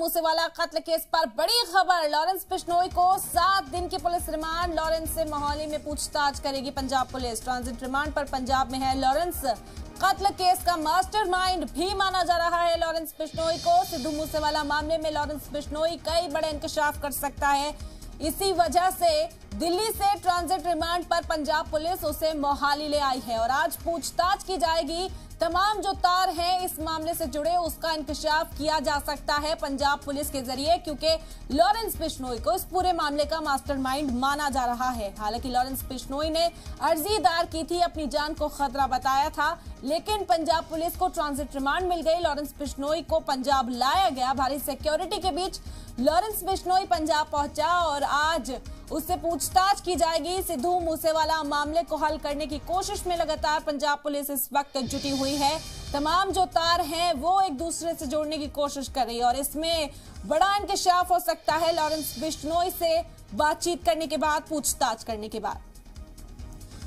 मूसेवाला कत्ल केस पर बड़ी खबर। लॉरेंस बिश्नोई को 7 दिन की पुलिस रिमांड। लॉरेंस से मोहाली में पूछताछ करेगी पंजाब पुलिस। ट्रांजिट रिमांड पर पंजाब में है लॉरेंस। कत्ल केस का मास्टरमाइंड भी माना जा रहा है लॉरेंस बिश्नोई को। सिद्धू मूसेवाला मामले में लॉरेंस बिश्नोई कई बड़े इंकशाफ कर सकता है। इसी वजह से दिल्ली से ट्रांजिट रिमांड पर पंजाब पुलिस उसे मोहाली ले आई है और आज पूछताछ की जाएगी। तमाम जो तार हैं इस मामले से जुड़े उसका इंकशाफ किया जा सकता है पंजाब पुलिस के जरिए, क्योंकि लॉरेंस बिश्नोई को इस पूरे मामले का मास्टरमाइंड माना जा रहा है। हालांकि लॉरेंस बिश्नोई ने अर्जी दायर की थी, अपनी जान को खतरा बताया था, लेकिन पंजाब पुलिस को ट्रांजिट रिमांड मिल गई। लॉरेंस बिश्नोई को पंजाब लाया गया। भारी सिक्योरिटी के बीच लॉरेंस बिश्नोई पंजाब पहुंचा और आज उससे पूछताछ की जाएगी। सिद्धू मूसेवाला मामले को हल करने की कोशिश में लगातार पंजाब पुलिस इस वक्त जुटी हुई है। तमाम जो तार हैं वो एक दूसरे से जोड़ने की कोशिश कर रही है और इसमें बड़ा इंकशाफ हो सकता है लॉरेंस बिश्नोई से बातचीत करने के बाद, पूछताछ करने के बाद।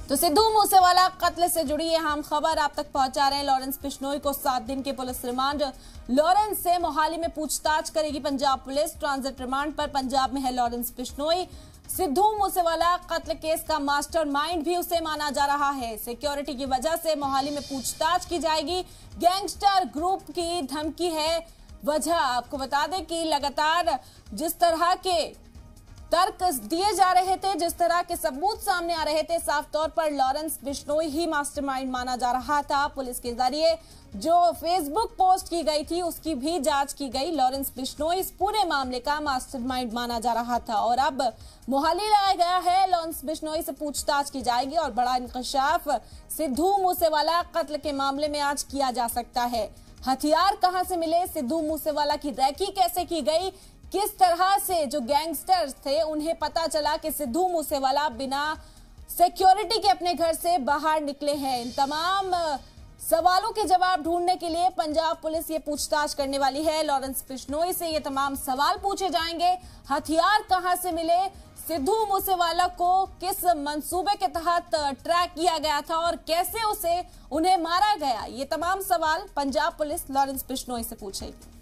तो सिद्धू मूसेवाला कत्ल से जुड़ी ये अहम खबर आप तक पहुंचा रहे हैं। लॉरेंस बिश्नोई को 7 दिन की पुलिस रिमांड। लॉरेंस से मोहाली में पूछताछ करेगी पंजाब पुलिस। ट्रांजिट रिमांड पर पंजाब में है लॉरेंस बिश्नोई। सिद्धू मूसेवाला कत्ल केस का मास्टरमाइंड भी उसे माना जा रहा है। सिक्योरिटी की वजह से मोहाली में पूछताछ की जाएगी। गैंगस्टर ग्रुप की धमकी है वजह। आपको बता दें कि लगातार जिस तरह के तर्क दिए जा रहे थे, जिस तरह के सबूत सामने आ रहे थे, साफ तौर पर लॉरेंस बिश्नोई ही मास्टरमाइंड माना जा रहा था। पुलिस के जरिए जो फेसबुक पोस्ट की गई थी उसकी भी जांच की गई। लॉरेंस बिश्नोई इस पूरे मामले का मास्टरमाइंड माना जा रहा था और अब मोहाली लाया गया है। लॉरेंस बिश्नोई से पूछताछ की जाएगी और बड़ा इंकशाफ सिद्धू मूसेवाला कत्ल के मामले में आज किया जा सकता है। हथियार कहां से मिले, सिद्धू मूसेवाला की रैकी कैसे की गई, किस तरह से जो गैंगस्टर्स थे उन्हें पता चला कि सिद्धू मूसेवाला बिना सिक्योरिटी के अपने घर से बाहर निकले हैं। इन तमाम सवालों के जवाब ढूंढने के लिए पंजाब पुलिस ये पूछताछ करने वाली है। लॉरेंस बिश्नोई से ये तमाम सवाल पूछे जाएंगे। हथियार कहां से मिले, सिद्धू मूसेवाला को किस मंसूबे के तहत ट्रैक किया गया था और कैसे उन्हें मारा गया, ये तमाम सवाल पंजाब पुलिस लॉरेंस बिश्नोई से पूछेगी।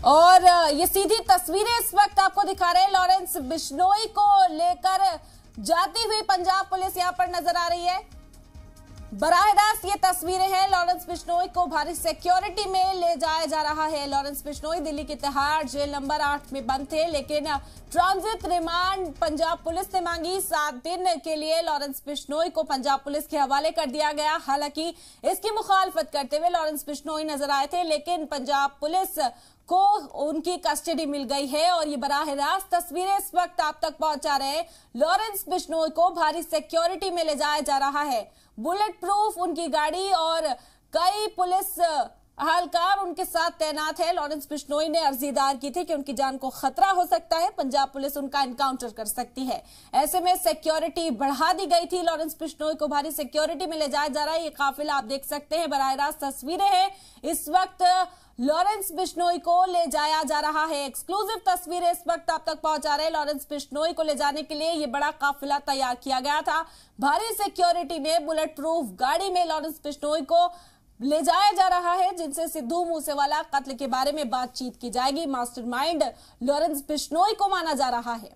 और ये सीधी तस्वीरें इस वक्त आपको दिखा रहे हैं। लॉरेंस बिश्नोई को लेकर जाती हुई पंजाब पुलिस यहां पर नजर आ रही है। बराह रास्त ये तस्वीरें हैं। लॉरेंस बिश्नोई को भारी सिक्योरिटी में ले जाया जा रहा है। लॉरेंस बिश्नोई दिल्ली के तिहाड़ जेल नंबर 8 में बंद थे, लेकिन ट्रांजिट रिमांड पंजाब पुलिस ने मांगी। 7 दिन के लिए लॉरेंस बिश्नोई को पंजाब पुलिस के हवाले कर दिया गया। हालांकि इसकी मुखालफत करते हुए लॉरेंस बिश्नोई नजर आए थे, लेकिन पंजाब पुलिस को उनकी कस्टडी मिल गई है और ये बराह रास्त तस्वीरें इस वक्त आप तक पहुंचा रहे हैं। लॉरेंस बिश्नोई को भारी सिक्योरिटी में ले जाया जा रहा है। बुलेट प्रूफ उनकी गाड़ी और कई पुलिस अहलकार उनके साथ तैनात है। लॉरेंस बिश्नोई ने अर्जी दायर की थी कि उनकी जान को खतरा हो सकता है, पंजाब पुलिस उनका एनकाउंटर कर सकती है। ऐसे में सिक्योरिटी बढ़ा दी गई थी। लॉरेंस बिश्नोई को भारी सिक्योरिटी में ले जाया जा रहा है। ये काफिला आप देख सकते हैं, बराह रास्त तस्वीरें हैं। इस वक्त लॉरेंस बिश्नोई को ले जाया जा रहा है। एक्सक्लूसिव तस्वीरें इस वक्त आप तक पहुंचा रहे हैं। लॉरेंस बिश्नोई को ले जाने के लिए ये बड़ा काफिला तैयार किया गया था। भारी सिक्योरिटी में बुलेट प्रूफ गाड़ी में लॉरेंस बिश्नोई को ले जाया जा रहा है, जिनसे सिद्धू मूसेवाला कत्ल के बारे में बातचीत की जाएगी। मास्टरमाइंड लॉरेंस बिश्नोई को माना जा रहा है।